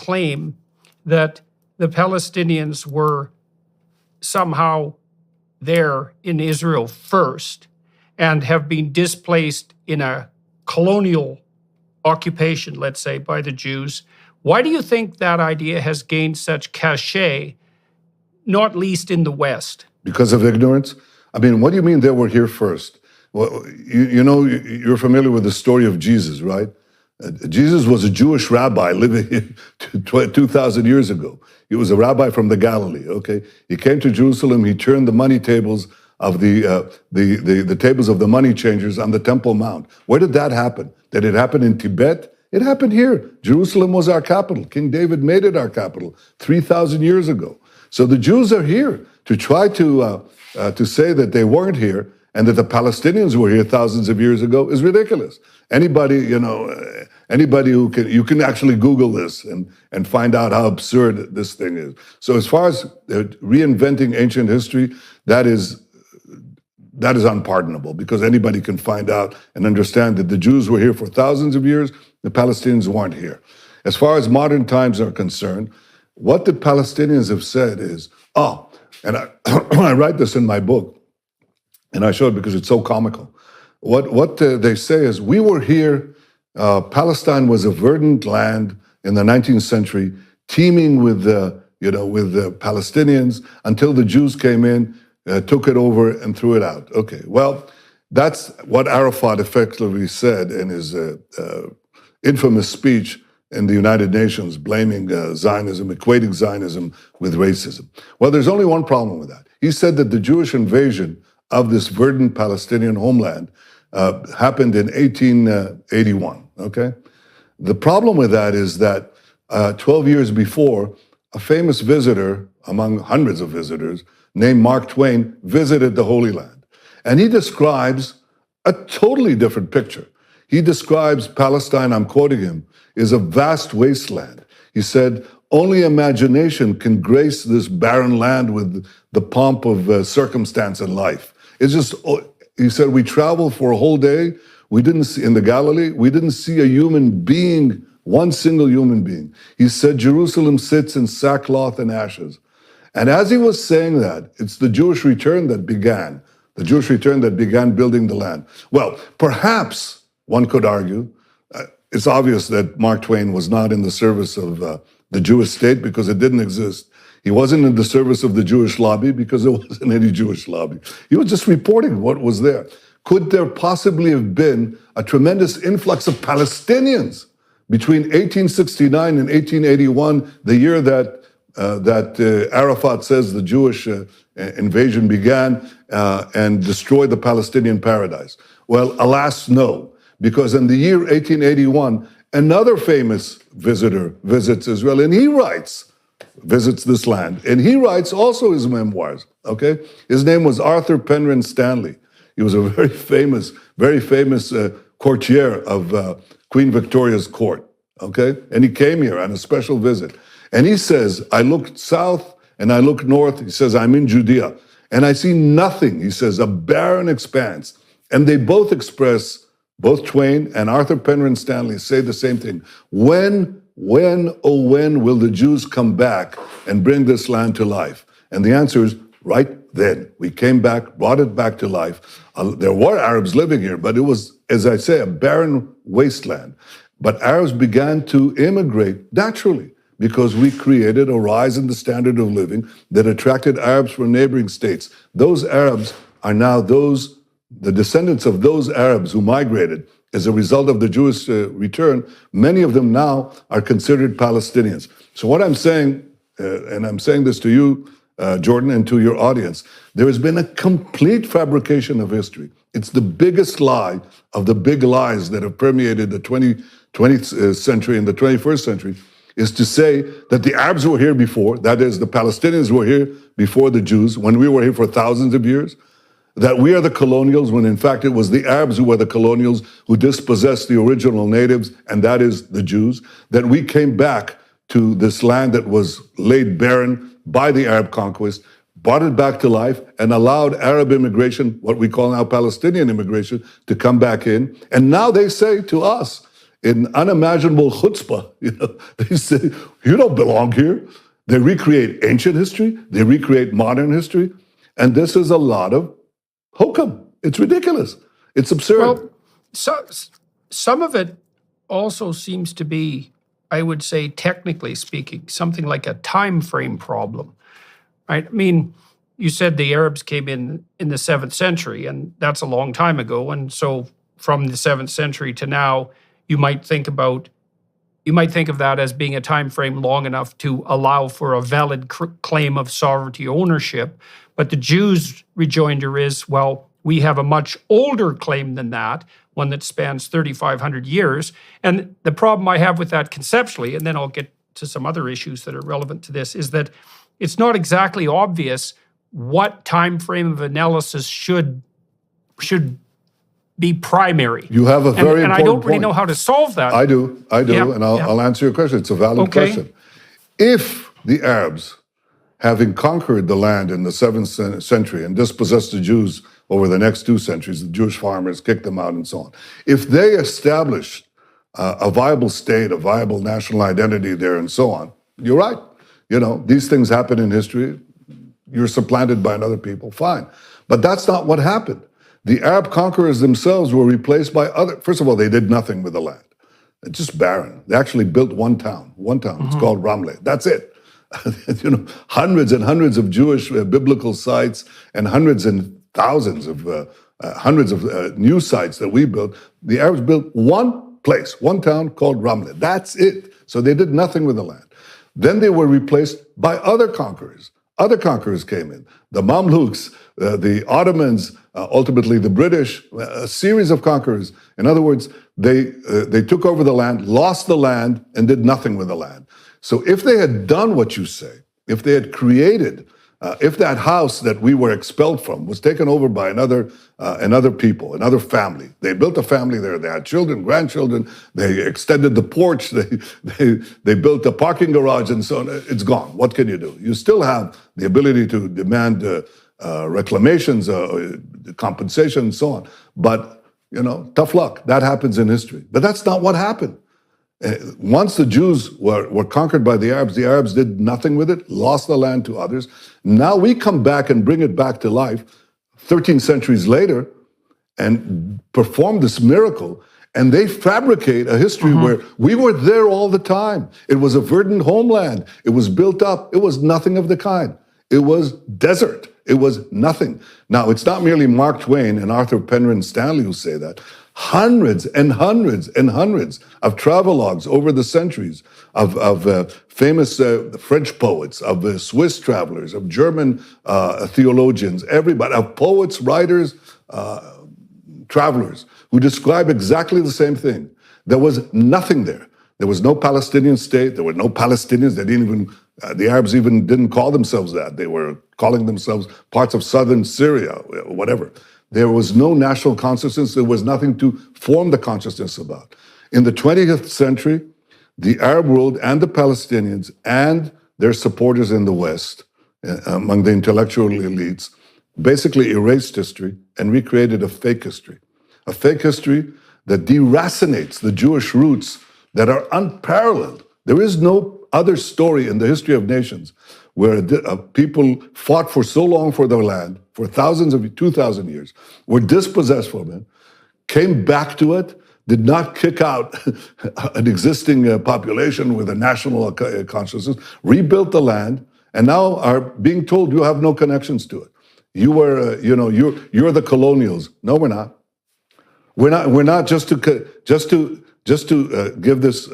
claim that the Palestinians were somehow there in Israel first and have been displaced in a colonial occupation, let's say, by the Jews. Why do you think that idea has gained such cachet, not least in the West? Because of ignorance? I mean, what do you mean they were here first? Well, you know, you're familiar with the story of Jesus, right? Jesus was a Jewish rabbi living 2,000 years ago. He was a rabbi from the Galilee, okay? He came to Jerusalem, he turned the money tables of the tables of the money changers on the Temple Mount. Where did that happen? Did it happen in Tibet? It happened here. Jerusalem was our capital. King David made it our capital 3,000 years ago. So the Jews are here. To try to say that they weren't here and that the Palestinians were here thousands of years ago is ridiculous. Anybody, anybody who can, you can actually Google this and find out how absurd this thing is. So as far as reinventing ancient history, that is unpardonable, because anybody can find out and understand that the Jews were here for thousands of years, the Palestinians weren't here. As far as modern times are concerned, what the Palestinians have said is, and I write this in my book, and I show it because it's so comical. What they say is, we were here, Palestine was a verdant land in the 19th century, teeming with the Palestinians, until the Jews came in, took it over and threw it out. Okay, well, that's what Arafat effectively said in his infamous speech in the United Nations, blaming Zionism, equating Zionism with racism. Well, there's only one problem with that. He said that the Jewish invasion of this verdant Palestinian homeland happened in 1881, okay? The problem with that is that 12 years before, a famous visitor, among hundreds of visitors, named Mark Twain, visited the Holy Land. And he describes a totally different picture. He describes Palestine, I'm quoting him, is a vast wasteland. He said, only imagination can grace this barren land with the pomp of circumstance and life. It's just, he said, we traveled for a whole day. We didn't see, in the Galilee, we didn't see a human being, one single human being. He said, Jerusalem sits in sackcloth and ashes. And as he was saying that, it's the Jewish return that began building the land. Well, perhaps one could argue, it's obvious that Mark Twain was not in the service of the Jewish state because it didn't exist. He wasn't in the service of the Jewish lobby because there wasn't any Jewish lobby. He was just reporting what was there. Could there possibly have been a tremendous influx of Palestinians between 1869 and 1881, the year that Arafat says the Jewish invasion began and destroyed the Palestinian paradise? Well, alas, no. Because in the year 1881, another famous visitor visits Israel, and he visits this land, and he writes also his memoirs, okay? His name was Arthur Penrhyn Stanley. He was a very famous courtier of Queen Victoria's court, okay? And he came here on a special visit. And he says, I looked south and I looked north. He says, I'm in Judea, and I see nothing. He says, a barren expanse. And they both express, both Twain and Arthur Penrhyn Stanley say the same thing. When will the Jews come back and bring this land to life? And the answer is right then. We came back, brought it back to life. There were Arabs living here, but it was, as I say, a barren wasteland. But Arabs began to immigrate naturally because we created a rise in the standard of living that attracted Arabs from neighboring states. Those Arabs are now the descendants of those Arabs who migrated as a result of the Jewish return. Many of them now are considered Palestinians. So what I'm saying, and I'm saying this to you, Jordan, and to your audience, there has been a complete fabrication of history. It's the biggest lie of the big lies that have permeated the 20th century and the 21st century, is to say that the Arabs were here before, that is, the Palestinians were here before the Jews, when we were here for thousands of years, that we are the colonials, when in fact it was the Arabs who were the colonials, who dispossessed the original natives, and that is the Jews, that we came back to this land that was laid barren by the Arab conquest, brought it back to life, and allowed Arab immigration, what we call now Palestinian immigration, to come back in. And now they say to us, in unimaginable chutzpah, they say, you don't belong here. They recreate ancient history, they recreate modern history, and this is a lot of hokum. It's ridiculous. It's absurd. Well, some of it also seems to be, I would say, technically speaking, something like a time frame problem, right? I mean, you said the Arabs came in the 7th century, and that's a long time ago. And so from the 7th century to now, you might think of that as being a time frame long enough to allow for a valid claim of sovereignty ownership. But the Jews' rejoinder is, well, we have a much older claim than that, one that spans 3,500 years. And the problem I have with that conceptually, and then I'll get to some other issues that are relevant to this, is that it's not exactly obvious what time frame of analysis should be primary. You have a very important and I don't really point. know how to solve that. I do, and I'll answer your question. It's a valid question. If the Arabs, having conquered the land in the 7th century and dispossessed the Jews over the next 2 centuries, the Jewish farmers kicked them out and so on, if they established a viable state, a viable national identity there and so on, you're right. These things happen in history. You're supplanted by another people, fine. But that's not what happened. The Arab conquerors themselves were replaced by other. First of all, they did nothing with the land. It's just barren. They actually built one town. Mm-hmm. It's called Ramleh. That's it. Hundreds and hundreds of Jewish biblical sites and hundreds and thousands of new sites that we built. The Arabs built one place, one town called Ramleh. That's it. So they did nothing with the land. Then they were replaced by other conquerors. Other conquerors came in. The Mamluks, the Ottomans, ultimately the British, a series of conquerors. In other words, they took over the land, lost the land, and did nothing with the land. So if they had done what you say, if they had created, if that house that we were expelled from was taken over by another people, another family, they built a family there, they had children, grandchildren, they extended the porch, they built a parking garage and so on, it's gone. What can you do? You still have the ability to demand reclamations, compensation and so on. But, tough luck. That happens in history. But that's not what happened. Once the Jews were conquered by the Arabs did nothing with it, lost the land to others. Now we come back and bring it back to life 13 centuries later and perform this miracle. And they fabricate a history where we were there all the time. It was a verdant homeland. It was built up. It was nothing of the kind. It was desert. It was nothing. Now, it's not merely Mark Twain and Arthur Penryn Stanley who say that. Hundreds and hundreds and hundreds of travelogues over the centuries of famous French poets, of Swiss travelers, of German theologians, everybody, of poets, writers, travelers, who describe exactly the same thing. There was nothing there. There was no Palestinian state. There were no Palestinians. They didn't even, the Arabs even didn't call themselves that. They were calling themselves parts of southern Syria, whatever. There was no national consciousness. There was nothing to form the consciousness about. In the 20th century, the Arab world and the Palestinians and their supporters in the West, among the intellectual elites, basically erased history and recreated a fake history that deracinates the Jewish roots that are unparalleled. There is no other story in the history of nations where people fought for so long for their land, for 2,000 years, were dispossessed from it, came back to it, did not kick out an existing population with a national consciousness, rebuilt the land, and now are being told you have no connections to it. You were, you're the colonials. No, we're not. We're not just to give this.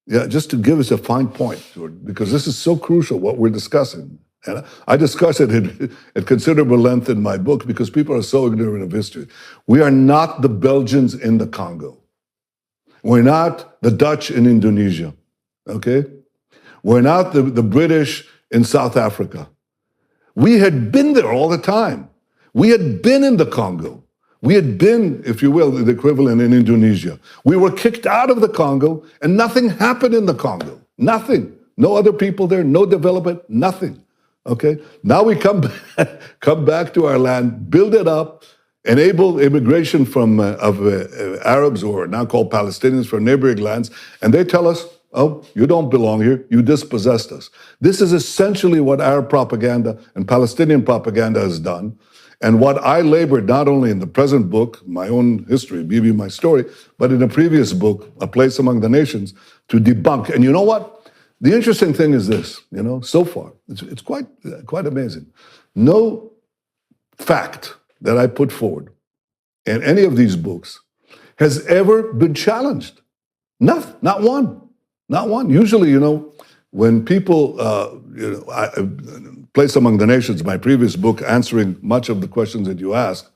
Just to give us a fine point, because this is so crucial, what we're discussing. And I discuss it at considerable length in my book because people are so ignorant of history. We are not the Belgians in the Congo. We're not the Dutch in Indonesia, okay? We're not the British in South Africa. We had been there all the time. We had been in the Congo. We had been, if you will, the equivalent in Indonesia. We were kicked out of the Congo, and nothing happened in the Congo. Nothing. No other people there, no development, nothing. Okay? Now we come back to our land, build it up, enable immigration from of Arabs, who are now called Palestinians, from neighboring lands, and they tell us, oh, you don't belong here, you dispossessed us. This is essentially what Arab propaganda and Palestinian propaganda has done, and what I labored not only in the present book, my own history, Bibi, My Story, but in a previous book, A Place Among the Nations, to debunk. And you know what? The interesting thing is this, so far, it's quite amazing. No fact that I put forward in any of these books has ever been challenged. Not one. Not one. Usually, when people, Place Among the Nations, my previous book, answering much of the questions that you ask,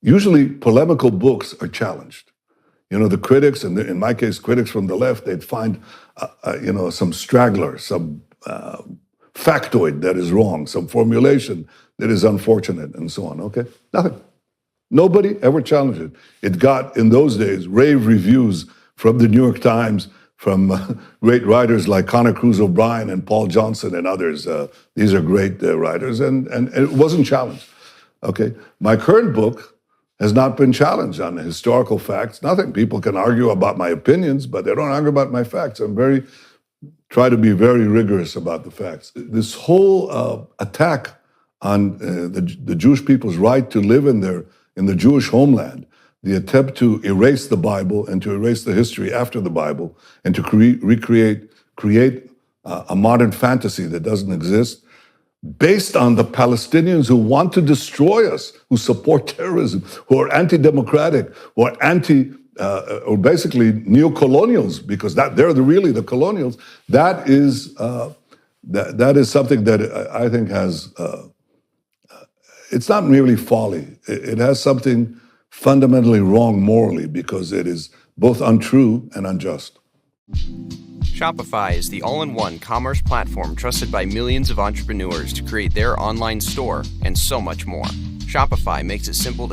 usually polemical books are challenged. The critics, and in my case, critics from the left, they'd find, some straggler, some factoid that is wrong, some formulation that is unfortunate, and so on, okay? Nothing. Nobody ever challenged it. It got, in those days, rave reviews from the New York Times, from great writers like Connor Cruz O'Brien and Paul Johnson and others. These are great writers, and it wasn't challenged, okay? My current book has not been challenged on historical facts, nothing. People can argue about my opinions, but they don't argue about my facts. Try to be very rigorous about the facts. This whole attack on the Jewish people's right to live in the Jewish homeland, the attempt to erase the Bible and to erase the history after the Bible, and to create a modern fantasy that doesn't exist, based on the Palestinians who want to destroy us, who support terrorism, who are anti-democratic, who are or basically neo-colonials, because they're really the colonials. That is something that I think has. It's not merely folly. It has something fundamentally wrong morally, because it is both untrue and unjust. Shopify is the all-in-one commerce platform trusted by millions of entrepreneurs to create their online store and so much more. Shopify makes it simple to